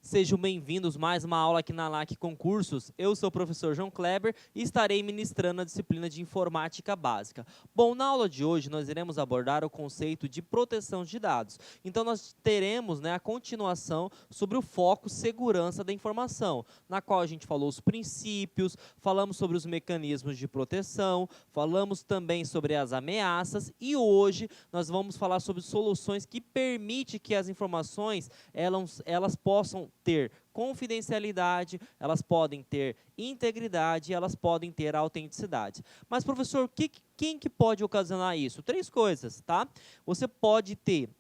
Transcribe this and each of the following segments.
Sejam bem-vindos mais uma aula aqui na LAC Concursos. Eu sou o professor João Kleber e estarei ministrando a disciplina de Informática Básica. Bom, na aula de hoje nós iremos abordar o conceito de proteção de dados. Então nós teremos a continuação sobre o foco segurança da informação, na qual a gente falou os princípios, falamos sobre os mecanismos de proteção, falamos também sobre as ameaças e hoje nós vamos falar sobre soluções que permitem que as informações elas possam ter confidencialidade, elas podem ter integridade, elas podem ter autenticidade. Mas, professor, quem que pode ocasionar isso? Três coisas, tá? Você pode ter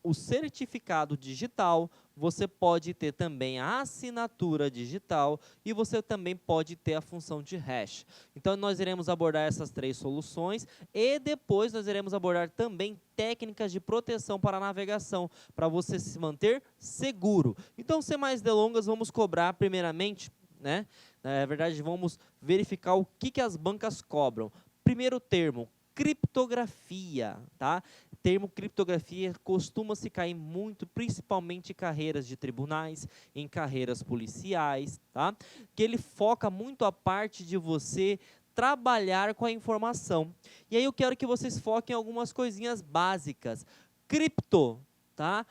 o certificado digital, você pode ter também a assinatura digital e você também pode ter a função de hash. Então, nós iremos abordar essas três soluções e depois nós iremos abordar também técnicas de proteção para a navegação, para você se manter seguro. Então, sem mais delongas, vamos cobrar primeiramente, na verdade, vamos verificar o que as bancas cobram. Primeiro termo, criptografia, tá? Termo criptografia costuma se cair muito, principalmente em carreiras de tribunais, em carreiras policiais, tá? Que ele foca muito a parte de você trabalhar com a informação. E aí eu quero que vocês foquem em algumas coisinhas básicas. Cripto, tá?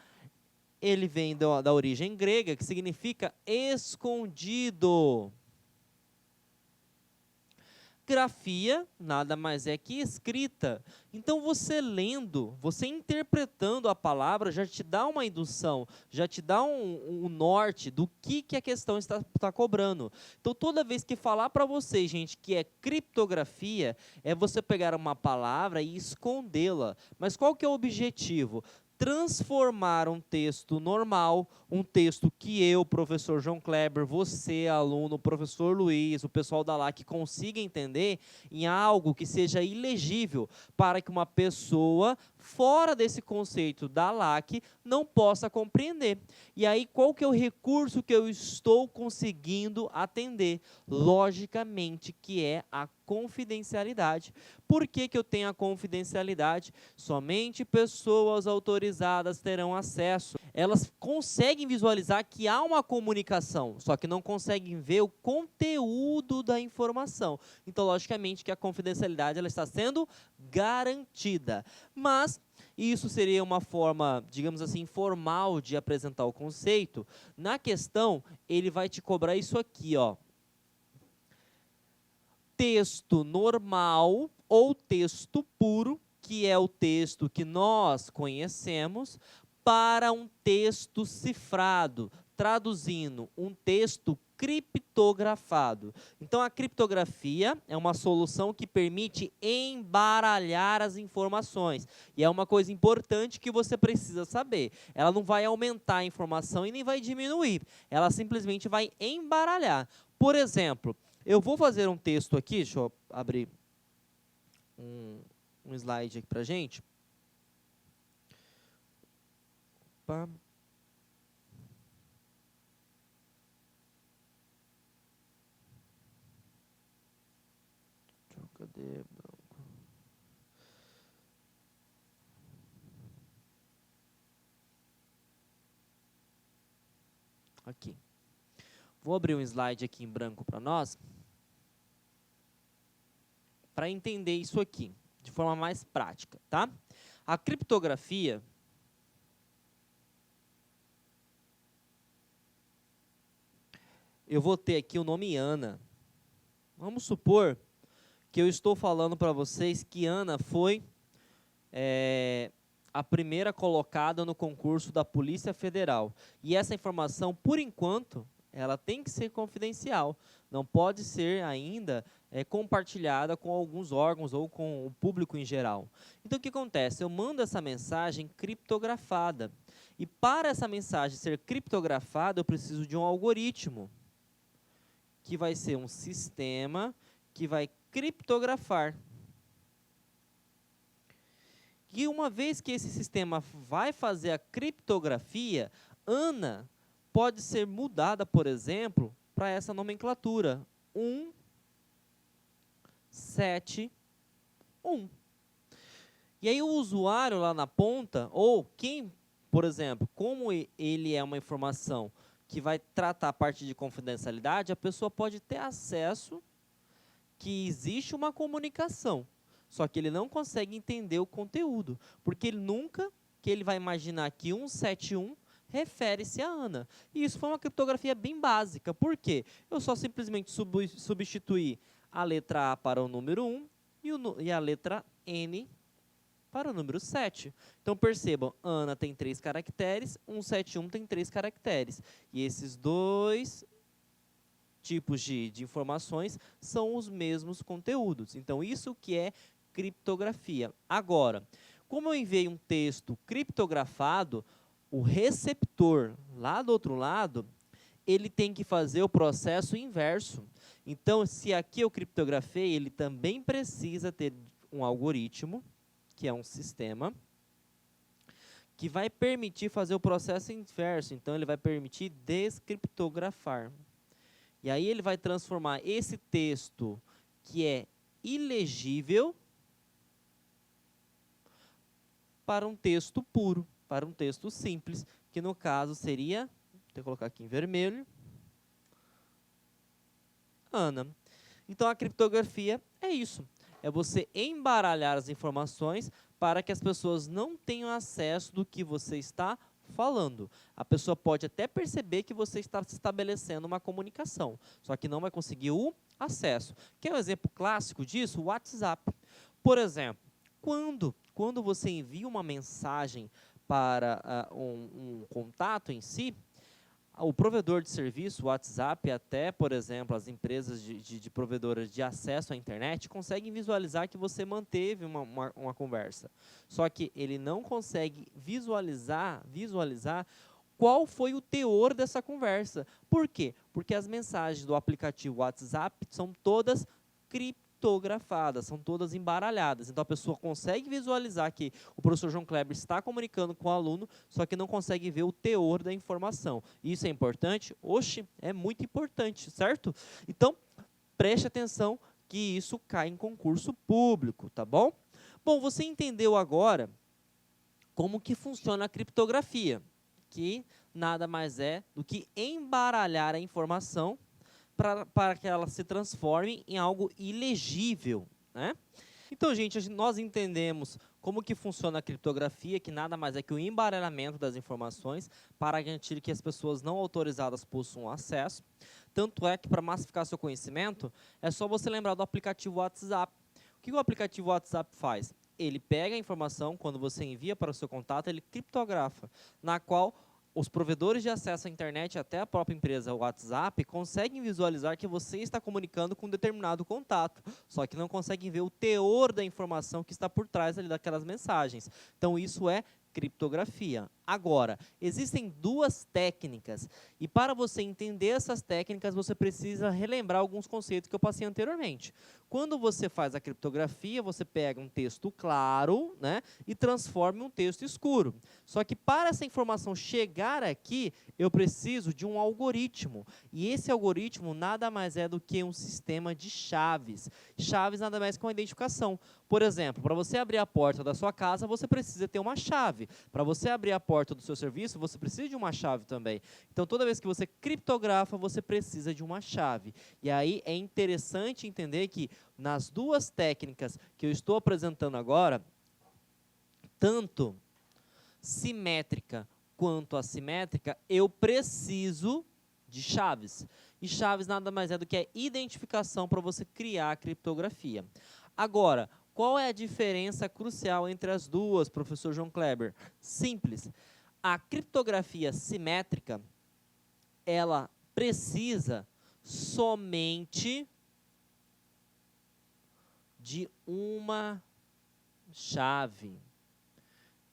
Ele vem da origem grega, que significa escondido. Grafia nada mais é que escrita. Então, você lendo, você interpretando a palavra, já te dá uma indução, já te dá um norte do que a questão está cobrando. Então, toda vez que falar para vocês, gente, que é criptografia, é você pegar uma palavra e escondê-la. Mas qual que é o objetivo? Transformar um texto normal, um texto que eu, professor João Kleber, você, aluno, o professor Luiz, o pessoal da LAC consiga entender em algo que seja ilegível, para que uma pessoa fora desse conceito da LAC não possa compreender. E aí, qual que é o recurso que eu estou conseguindo atender? Logicamente, que é a confidencialidade. Por que eu tenho a confidencialidade? Somente pessoas autorizadas terão acesso. Elas conseguem visualizar que há uma comunicação, só que não conseguem ver o conteúdo da informação. Então, logicamente, que a confidencialidade ela está sendo garantida. Mas isso seria uma forma, digamos assim, formal de apresentar o conceito. Na questão, ele vai te cobrar isso aqui, ó. Texto normal ou texto puro, que é o texto que nós conhecemos, para um texto cifrado, traduzindo, um texto criptografado. Então, a criptografia é uma solução que permite embaralhar as informações. E é uma coisa importante que você precisa saber. Ela não vai aumentar a informação e nem vai diminuir. Ela simplesmente vai embaralhar. Por exemplo, eu vou fazer um texto aqui, deixa eu abrir um slide aqui para a gente. Opa. Cadê? Aqui. Vou abrir um slide aqui em branco para nós, para entender isso aqui, de forma mais prática, tá? A criptografia, eu vou ter aqui o nome Ana. Vamos supor que eu estou falando para vocês que Ana foi a primeira colocada no concurso da Polícia Federal. E essa informação, por enquanto, ela tem que ser confidencial. Não pode ser ainda compartilhada com alguns órgãos ou com o público em geral. Então, o que acontece? Eu mando essa mensagem criptografada. E para essa mensagem ser criptografada, eu preciso de um algoritmo, que vai ser um sistema que vai criptografar. E uma vez que esse sistema vai fazer a criptografia, Ana pode ser mudada, por exemplo, para essa nomenclatura, 171. E aí o usuário lá na ponta, ou quem, por exemplo, como ele é uma informação que vai tratar a parte de confidencialidade, a pessoa pode ter acesso que existe uma comunicação, só que ele não consegue entender o conteúdo, porque ele nunca que ele vai imaginar que 171 refere-se a Ana. E isso foi uma criptografia bem básica. Por quê? Eu só simplesmente substituí a letra A para o número 1 e a letra N para o número 7. Então, percebam, Ana tem 3 caracteres, 171 tem 3 caracteres. E esses dois tipos de informações são os mesmos conteúdos. Então, isso que é criptografia. Agora, como eu enviei um texto criptografado, o receptor, lá do outro lado, ele tem que fazer o processo inverso. Então, se aqui eu criptografei, ele também precisa ter um algoritmo, que é um sistema, que vai permitir fazer o processo inverso. Então, ele vai permitir descriptografar. E aí ele vai transformar esse texto, que é ilegível, para um texto puro, para um texto simples, que no caso seria, vou ter que colocar aqui em vermelho, Ana. Então, a criptografia é isso. É você embaralhar as informações para que as pessoas não tenham acesso do que você está falando. A pessoa pode até perceber que você está estabelecendo uma comunicação, só que não vai conseguir o acesso. Quer um exemplo clássico disso? O WhatsApp. Por exemplo, quando você envia uma mensagem para um contato em si, o provedor de serviço, o WhatsApp, até, por exemplo, as empresas de provedoras de acesso à internet, conseguem visualizar que você manteve uma conversa. Só que ele não consegue visualizar qual foi o teor dessa conversa. Por quê? Porque as mensagens do aplicativo WhatsApp são todas criptografadas, são todas embaralhadas. Então, a pessoa consegue visualizar que o professor João Kleber está comunicando com o aluno, só que não consegue ver o teor da informação. Isso é importante? Oxe, é muito importante, certo? Então, preste atenção que isso cai em concurso público, tá bom? Bom, você entendeu agora como que funciona a criptografia, que nada mais é do que embaralhar a informação para que ela se transforme em algo ilegível, né? Então, gente, nós entendemos como que funciona a criptografia, que nada mais é que o embaralhamento das informações para garantir que as pessoas não autorizadas possuam acesso. Tanto é que, para massificar seu conhecimento, é só você lembrar do aplicativo WhatsApp. O que o aplicativo WhatsApp faz? Ele pega a informação, quando você envia para o seu contato, ele criptografa, na qual os provedores de acesso à internet, até a própria empresa WhatsApp, conseguem visualizar que você está comunicando com um determinado contato, só que não conseguem ver o teor da informação que está por trás ali daquelas mensagens. Então, isso é criptografia. Agora, existem duas técnicas, e para você entender essas técnicas, você precisa relembrar alguns conceitos que eu passei anteriormente. Quando você faz a criptografia, você pega um texto claro, né, e transforma em um texto escuro. Só que para essa informação chegar aqui, eu preciso de um algoritmo. E esse algoritmo nada mais é do que um sistema de chaves. Chaves nada mais que uma identificação. Por exemplo, para você abrir a porta da sua casa, você precisa ter uma chave. Para você abrir a porta do seu serviço, você precisa de uma chave também. Então, toda vez que você criptografa, você precisa de uma chave. E aí é interessante entender que nas duas técnicas que eu estou apresentando agora, tanto simétrica quanto assimétrica, eu preciso de chaves. E chaves nada mais é do que a identificação para você criar a criptografia. Agora, qual é a diferença crucial entre as duas, professor João Kleber? Simples. A criptografia simétrica, ela precisa somente de uma chave.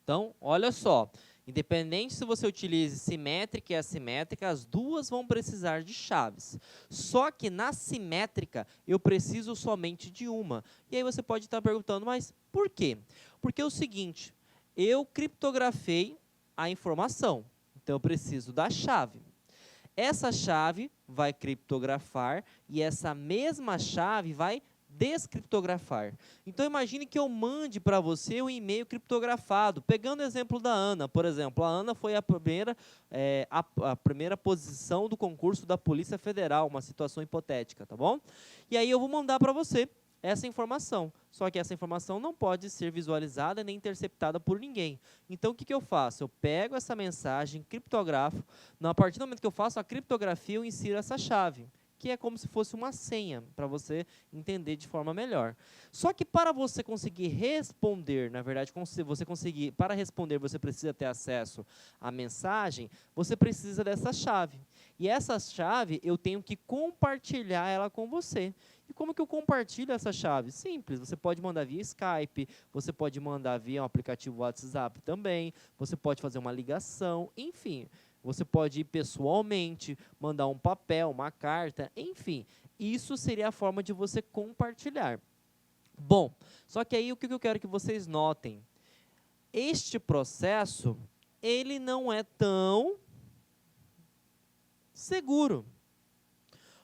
Então, olha só, independente se você utilize simétrica e assimétrica, as duas vão precisar de chaves. Só que na simétrica, eu preciso somente de uma. E aí você pode estar perguntando, mas por quê? Porque é o seguinte, eu criptografei a informação, então eu preciso da chave. Essa chave vai criptografar e essa mesma chave vai descriptografar. Então, imagine que eu mande para você um e-mail criptografado. Pegando o exemplo da Ana, por exemplo. A Ana foi a primeira posição do concurso da Polícia Federal, uma situação hipotética, tá bom? E aí eu vou mandar para você essa informação. Só que essa informação não pode ser visualizada nem interceptada por ninguém. Então, o que eu faço? Eu pego essa mensagem, criptografo. A partir do momento que eu faço a criptografia, eu insiro essa chave, que é como se fosse uma senha, para você entender de forma melhor. Só que para você conseguir responder, na verdade, para responder, você precisa ter acesso à mensagem, você precisa dessa chave. E essa chave, eu tenho que compartilhar ela com você. E como que eu compartilho essa chave? Simples, você pode mandar via Skype, você pode mandar via um aplicativo WhatsApp também, você pode fazer uma ligação, enfim. Você pode ir pessoalmente, mandar um papel, uma carta, enfim. Isso seria a forma de você compartilhar. Bom, só que aí o que eu quero que vocês notem? Este processo, ele não é tão seguro.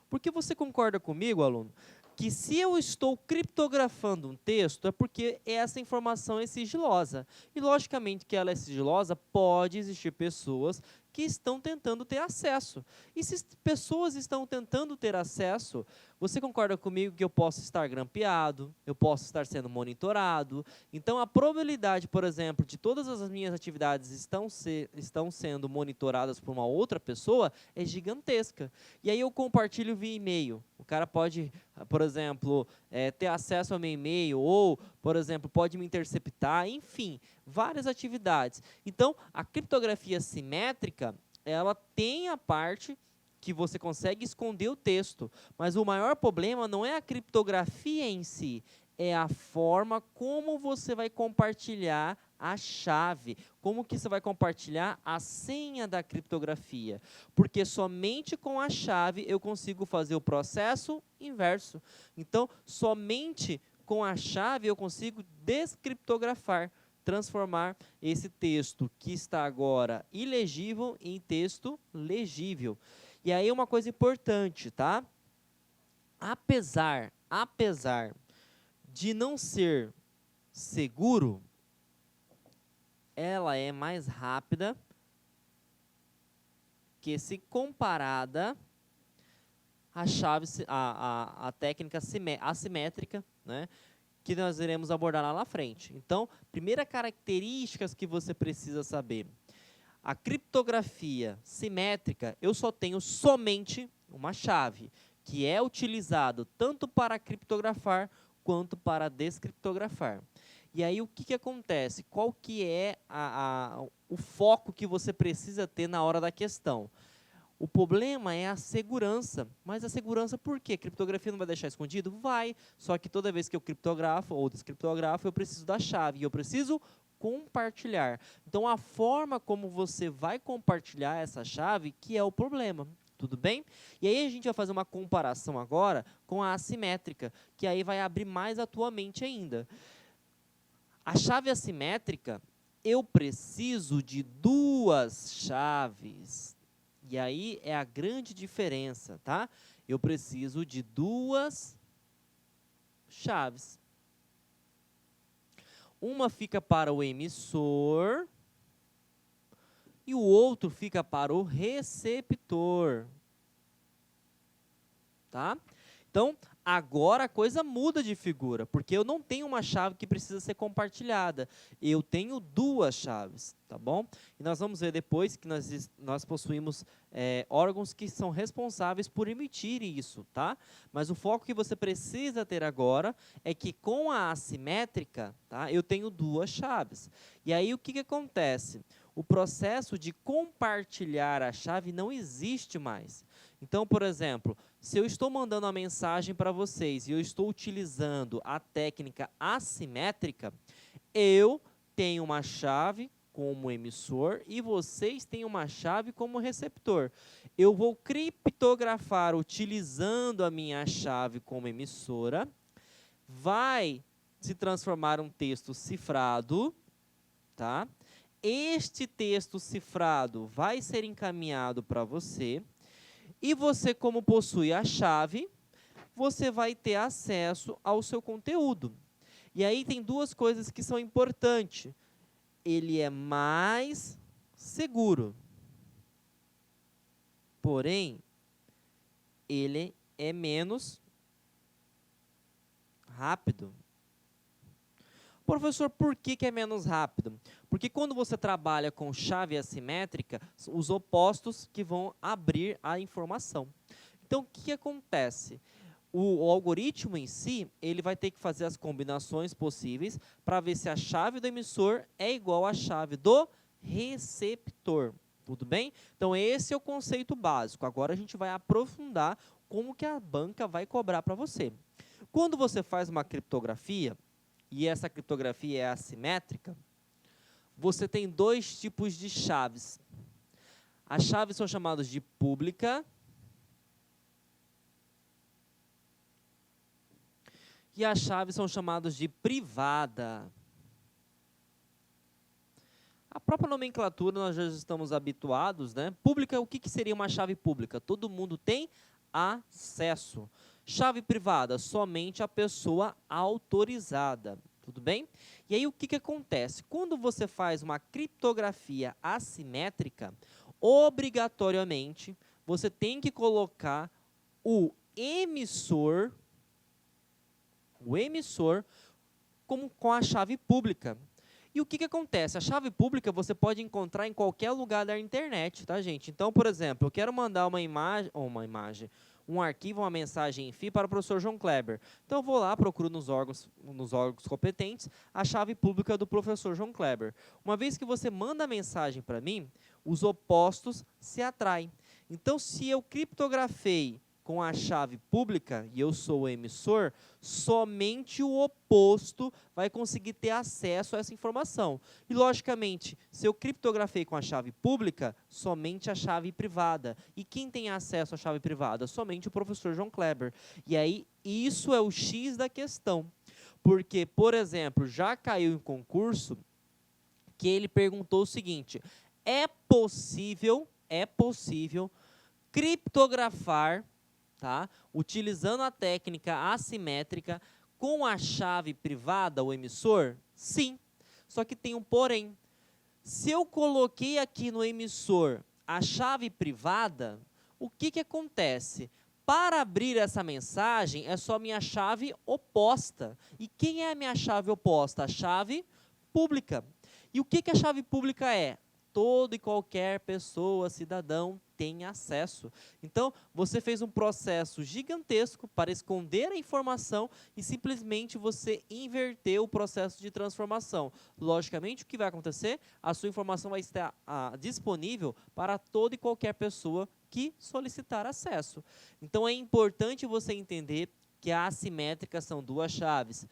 Porque você concorda comigo, aluno, que se eu estou criptografando um texto, é porque essa informação é sigilosa. E, logicamente, que ela é sigilosa, pode existir pessoas que estão tentando ter acesso. E se pessoas estão tentando ter acesso, você concorda comigo que eu posso estar grampeado, eu posso estar sendo monitorado. Então, a probabilidade, por exemplo, de todas as minhas atividades estão sendo monitoradas por uma outra pessoa é gigantesca. E aí eu compartilho via e-mail. O cara pode, por exemplo, ter acesso ao meu e-mail ou, por exemplo, pode me interceptar, enfim, várias atividades. Então, a criptografia simétrica, ela tem a parte que você consegue esconder o texto, mas o maior problema não é a criptografia em si, é a forma como você vai compartilhar a chave, como que você vai compartilhar a senha da criptografia, porque somente com a chave eu consigo fazer o processo inverso. Então, somente com a chave eu consigo descriptografar, transformar esse texto que está agora ilegível em texto legível. E aí uma coisa importante, tá? Apesar de não ser seguro, ela é mais rápida que se comparada à chave, a técnica assimétrica, né, que nós iremos abordar lá na frente. Então, primeira característica que você precisa saber. A criptografia simétrica, eu só tenho somente uma chave, que é utilizado tanto para criptografar quanto para descriptografar. E aí o que acontece? Qual que é o foco que você precisa ter na hora da questão? O problema é a segurança. Mas a segurança por quê? Criptografia não vai deixar escondido? Vai. Só que toda vez que eu criptografo ou descriptografo, eu preciso da chave. E eu preciso compartilhar. Então, a forma como você vai compartilhar essa chave que é o problema. Tudo bem? E aí a gente vai fazer uma comparação agora com a assimétrica, que aí vai abrir mais a tua mente ainda. A chave assimétrica, eu preciso de duas chaves. E aí é a grande diferença, tá? Eu preciso de duas chaves. Uma fica para o emissor e o outro fica para o receptor. Tá? Então, agora a coisa muda de figura, porque eu não tenho uma chave que precisa ser compartilhada. Eu tenho duas chaves, tá bom? E nós vamos ver depois que nós possuímos órgãos que são responsáveis por emitir isso, tá? Mas o foco que você precisa ter agora é que com a assimétrica, tá, eu tenho duas chaves. E aí o que acontece? O processo de compartilhar a chave não existe mais. Então, por exemplo, se eu estou mandando uma mensagem para vocês e eu estou utilizando a técnica assimétrica, eu tenho uma chave como emissor e vocês têm uma chave como receptor. Eu vou criptografar utilizando a minha chave como emissora, vai se transformar um texto cifrado, tá? Este texto cifrado vai ser encaminhado para você. E você, como possui a chave, você vai ter acesso ao seu conteúdo. E aí tem duas coisas que são importantes. Ele é mais seguro. Porém, ele é menos rápido. Professor, por que é menos rápido? Porque quando você trabalha com chave assimétrica, os opostos que vão abrir a informação. Então, o que acontece? O algoritmo em si, ele vai ter que fazer as combinações possíveis para ver se a chave do emissor é igual à chave do receptor. Tudo bem? Então, esse é o conceito básico. Agora, a gente vai aprofundar como que a banca vai cobrar para você. Quando você faz uma criptografia, e essa criptografia é assimétrica, você tem dois tipos de chaves. As chaves são chamadas de pública e as chaves são chamadas de privada. A própria nomenclatura nós já estamos habituados, né? Pública, o que seria uma chave pública? Todo mundo tem acesso. Chave privada, somente a pessoa autorizada. Tudo bem? E aí o que acontece? Quando você faz uma criptografia assimétrica, obrigatoriamente você tem que colocar o emissor com a chave pública. E o que acontece? A chave pública você pode encontrar em qualquer lugar da internet, tá, gente? Então, por exemplo, eu quero mandar um arquivo, uma mensagem em FI para o professor João Kleber. Então, eu vou lá, procuro nos órgãos competentes a chave pública do professor João Kleber. Uma vez que você manda a mensagem para mim, os opostos se atraem. Então, se eu criptografei com a chave pública, e eu sou o emissor, somente o oposto vai conseguir ter acesso a essa informação. E, logicamente, se eu criptografei com a chave pública, somente a chave privada. E quem tem acesso à chave privada? Somente o professor João Kleber. E aí, isso é o X da questão. Porque, por exemplo, já caiu em concurso que ele perguntou o seguinte: é possível criptografar, tá, utilizando a técnica assimétrica com a chave privada, o emissor? Sim. Só que tem um porém. Se eu coloquei aqui no emissor a chave privada, o que acontece? Para abrir essa mensagem, é só minha chave oposta. E quem é a minha chave oposta? A chave pública. E o que a chave pública é? Toda e qualquer pessoa, cidadão, tem acesso. Então, você fez um processo gigantesco para esconder a informação e simplesmente você inverteu o processo de transformação. Logicamente, o que vai acontecer? A sua informação vai estar disponível para toda e qualquer pessoa que solicitar acesso. Então, é importante você entender que a assimétrica são duas chaves,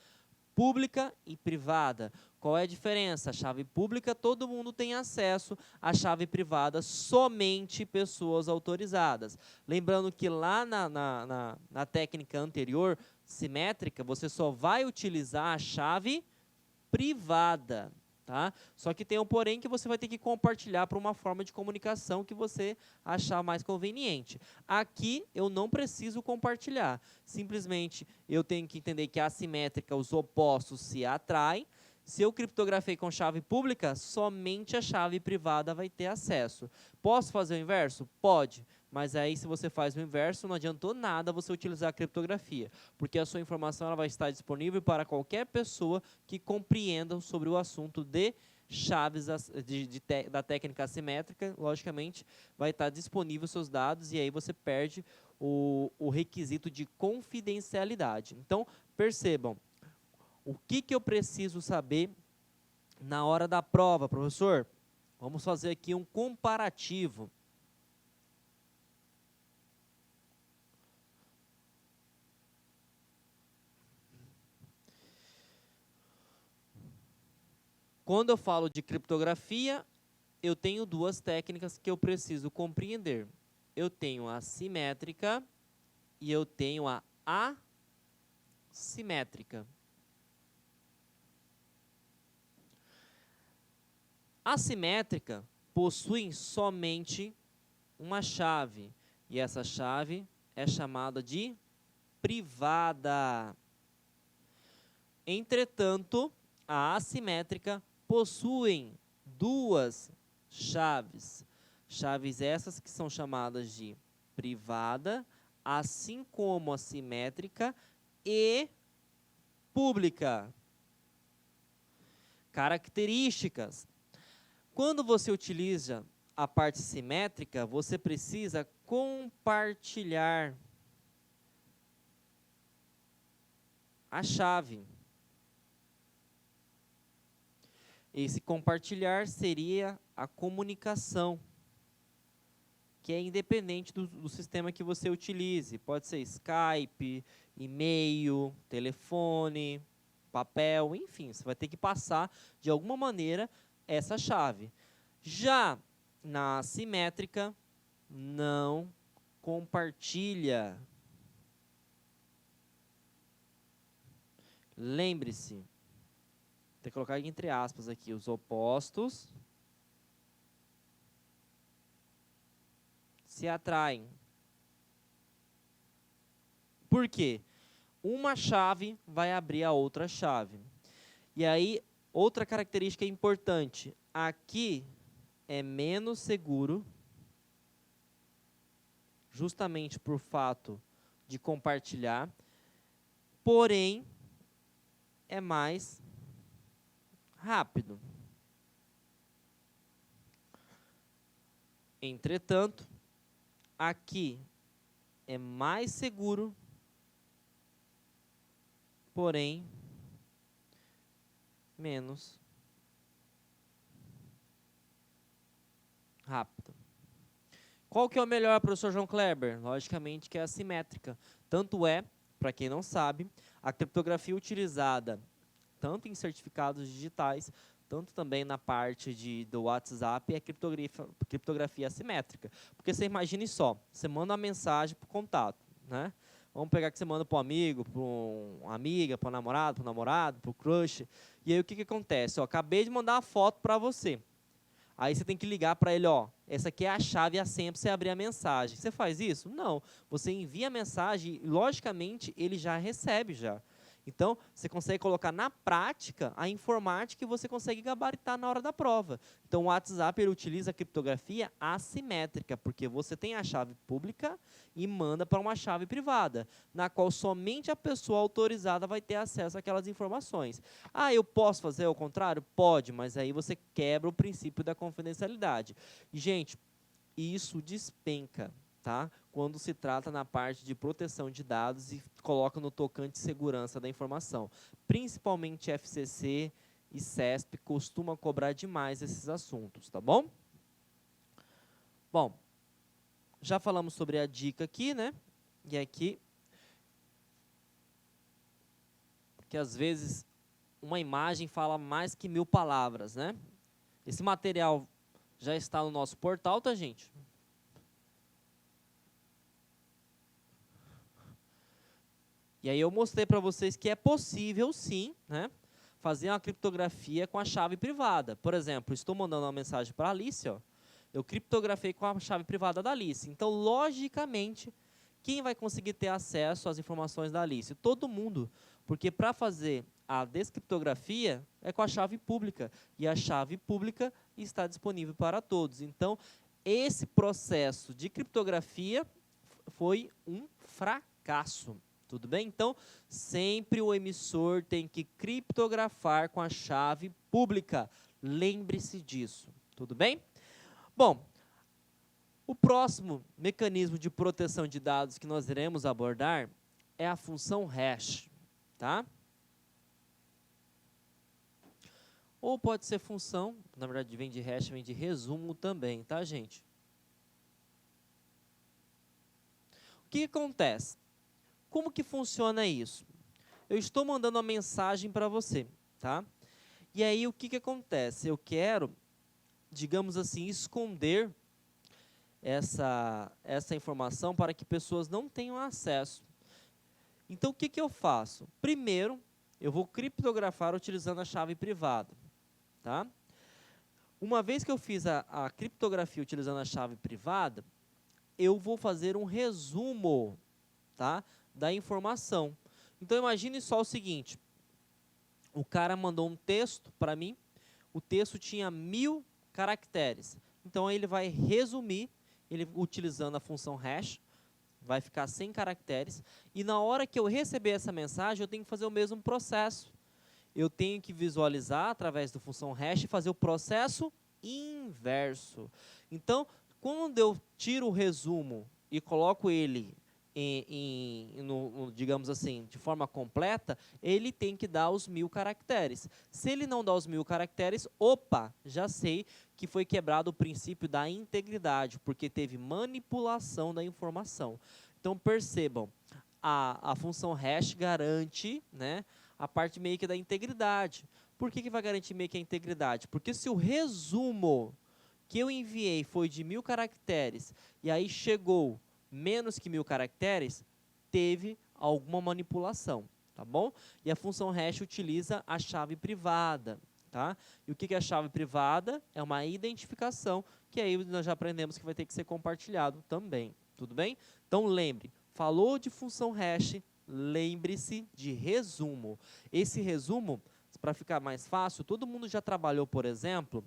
pública e privada. Qual é a diferença? A chave pública todo mundo tem acesso, a chave privada somente pessoas autorizadas. Lembrando que lá na técnica anterior, simétrica, você só vai utilizar a chave privada. Tá? Só que tem um porém que você vai ter que compartilhar para uma forma de comunicação que você achar mais conveniente. Aqui eu não preciso compartilhar, simplesmente eu tenho que entender que a assimétrica, os opostos se atraem. Se eu criptografei com chave pública, somente a chave privada vai ter acesso. Posso fazer o inverso? Pode. Mas aí, se você faz o inverso, não adiantou nada você utilizar a criptografia, porque a sua informação ela vai estar disponível para qualquer pessoa que compreenda sobre o assunto de chaves da técnica assimétrica. Logicamente, vai estar disponível os seus dados e aí você perde o requisito de confidencialidade. Então, percebam, o que eu preciso saber na hora da prova, professor? Vamos fazer aqui um comparativo. Quando eu falo de criptografia, eu tenho duas técnicas que eu preciso compreender. Eu tenho a simétrica e eu tenho a assimétrica. Assimétrica possui somente uma chave, e essa chave é chamada de privada. Entretanto, a assimétrica possuem duas chaves. Chaves essas que são chamadas de privada, assim como a simétrica e pública. Características. Quando você utiliza a parte simétrica, você precisa compartilhar a chave. Esse compartilhar seria a comunicação, que é independente do sistema que você utilize. Pode ser Skype, e-mail, telefone, papel, enfim, você vai ter que passar de alguma maneira essa chave. Já na assimétrica, não compartilha. Lembre-se, tem que colocar entre aspas aqui, os opostos se atraem. Por quê? Uma chave vai abrir a outra chave. E aí, outra característica importante, aqui é menos seguro, justamente por fato de compartilhar, porém, é mais rápido. Entretanto, aqui é mais seguro, porém, menos rápido. Qual que é o melhor, professor João Kleber? Logicamente que é a assimétrica. Tanto é, para quem não sabe, a criptografia utilizada tanto em certificados digitais, tanto também na parte do WhatsApp, é criptografia assimétrica. Porque você imagine só, você manda uma mensagem para o contato, né? Vamos pegar que você manda para um amigo, para uma amiga, para um namorado, para o crush. E aí o que acontece? Ó, acabei de mandar uma foto para você. Aí você tem que ligar para ele, ó, essa aqui é a chave e a senha para você abrir a mensagem. Você faz isso? Não. Você envia a mensagem e, logicamente, ele já recebe já. Então, você consegue colocar na prática a informática e você consegue gabaritar na hora da prova. Então, o WhatsApp ele utiliza a criptografia assimétrica, porque você tem a chave pública e manda para uma chave privada, na qual somente a pessoa autorizada vai ter acesso àquelas informações. Ah, eu posso fazer o contrário? Pode, mas aí você quebra o princípio da confidencialidade. E, gente, isso despenca, tá? Quando se trata na parte de proteção de dados e coloca no tocante segurança da informação. Principalmente FCC e CESP costumam cobrar demais esses assuntos, tá bom? Bom, já falamos sobre a dica aqui, né? E aqui, que às vezes uma imagem fala mais que 1000 palavras, né? Esse material já está no nosso portal, tá, gente? E aí eu mostrei para vocês que é possível, sim, né, fazer uma criptografia com a chave privada. Por exemplo, estou mandando uma mensagem para a Alice, ó, eu criptografei com a chave privada da Alice. Então, logicamente, quem vai conseguir ter acesso às informações da Alice? Todo mundo, porque para fazer a descriptografia é com a chave pública, e a chave pública está disponível para todos. Então, esse processo de criptografia foi um fracasso. Tudo bem? Então, sempre o emissor tem que criptografar com a chave pública. Lembre-se disso. Tudo bem? Bom, o próximo mecanismo de proteção de dados que nós iremos abordar é a função hash, tá? Ou pode ser função, na verdade vem de hash, vem de resumo também, tá, gente? O que acontece? Como que funciona isso? Eu estou mandando uma mensagem para você, tá? E aí o que acontece? Eu quero, digamos assim, esconder essa informação para que pessoas não tenham acesso. Então o que eu faço? Primeiro, eu vou criptografar utilizando a chave privada, tá? Uma vez que eu fiz a criptografia utilizando a chave privada, eu vou fazer um resumo, tá, da informação. Então imagine só o seguinte, o cara mandou um texto para mim, o texto tinha 1000 caracteres. Então ele vai resumir, ele utilizando a função hash, vai ficar 100 caracteres, e na hora que eu receber essa mensagem, eu tenho que fazer o mesmo processo. Eu tenho que visualizar através da função hash e fazer o processo inverso. Então, quando eu tiro o resumo e coloco ele digamos assim, de forma completa, ele tem que dar os 1000 caracteres. Se ele não dá os 1000 caracteres, opa, já sei que foi quebrado o princípio da integridade, porque teve manipulação da informação. Então, percebam, a função hash garante, né, a parte meio que da integridade. Por que vai garantir meio que a integridade? Porque se o resumo que eu enviei foi de 1000 caracteres, e aí chegou menos que 1000 caracteres, teve alguma manipulação, tá bom? E a função hash utiliza a chave privada, tá? E o que é a chave privada? É uma identificação, que aí nós já aprendemos que vai ter que ser compartilhado também, tudo bem? Então lembre, falou de função hash, lembre-se de resumo. Esse resumo, para ficar mais fácil, todo mundo já trabalhou, por exemplo,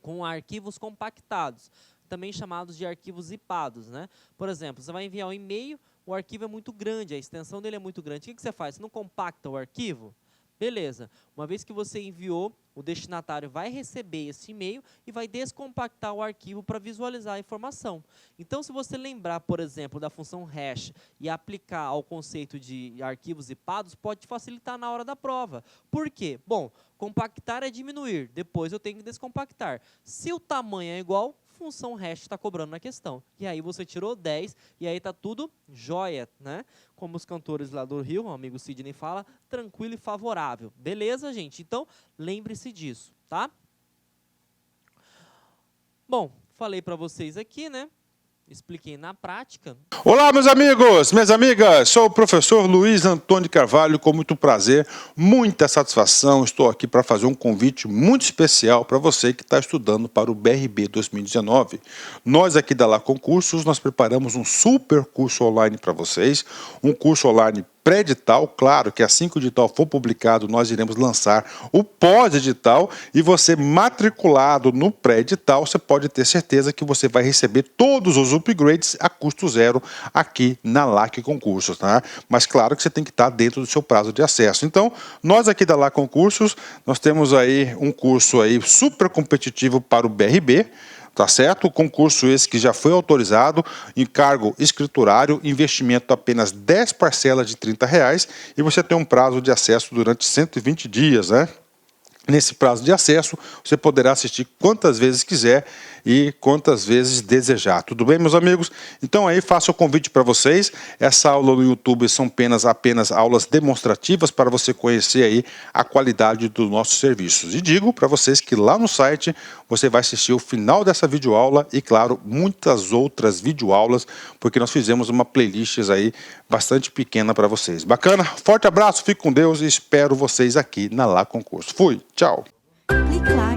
com arquivos compactados, também chamados de arquivos zipados, né? Por exemplo, você vai enviar um e-mail, o arquivo é muito grande, a extensão dele é muito grande. O que você faz? Você não compacta o arquivo? Beleza. Uma vez que você enviou, o destinatário vai receber esse e-mail e vai descompactar o arquivo para visualizar a informação. Então, se você lembrar, por exemplo, da função hash e aplicar ao conceito de arquivos zipados, pode facilitar na hora da prova. Por quê? Bom, compactar é diminuir, depois eu tenho que descompactar. Se o tamanho é igual, função hash está cobrando na questão. E aí você tirou 10 e aí está tudo jóia, né? Como os cantores lá do Rio, o amigo Sidney fala, tranquilo e favorável. Beleza, gente? Então, lembre-se disso, tá? Bom, falei para vocês aqui, né? Expliquei na prática. Olá, meus amigos, minhas amigas, sou o professor Luiz Antônio Carvalho, com muito prazer, muita satisfação, estou aqui para fazer um convite muito especial para você que está estudando para o BRB 2019. Nós aqui da Lá Concursos, nós preparamos um super curso online para vocês, um curso online pré-edital, claro que assim que o edital for publicado, nós iremos lançar o pós-edital e você matriculado no pré-edital, você pode ter certeza que você vai receber todos os upgrades a custo zero aqui na LAC Concursos, tá? Mas claro que você tem que estar dentro do seu prazo de acesso. Então, nós aqui da LAC Concursos, nós temos aí um curso aí super competitivo para o BRB, tá certo? O concurso esse que já foi autorizado, encargo escriturário, investimento apenas 10 parcelas de R$30 e você tem um prazo de acesso durante 120 dias, né? Nesse prazo de acesso, você poderá assistir quantas vezes quiser e quantas vezes desejar. Tudo bem, meus amigos? Então aí faço o convite para vocês. Essa aula no YouTube são apenas aulas demonstrativas para você conhecer aí a qualidade dos nossos serviços. E digo para vocês que lá no site você vai assistir o final dessa videoaula e, claro, muitas outras videoaulas, porque nós fizemos uma playlist aí bastante pequena para vocês. Bacana? Forte abraço, fique com Deus e espero vocês aqui na Lá Concurso. Fui! Tchau. Clique lá.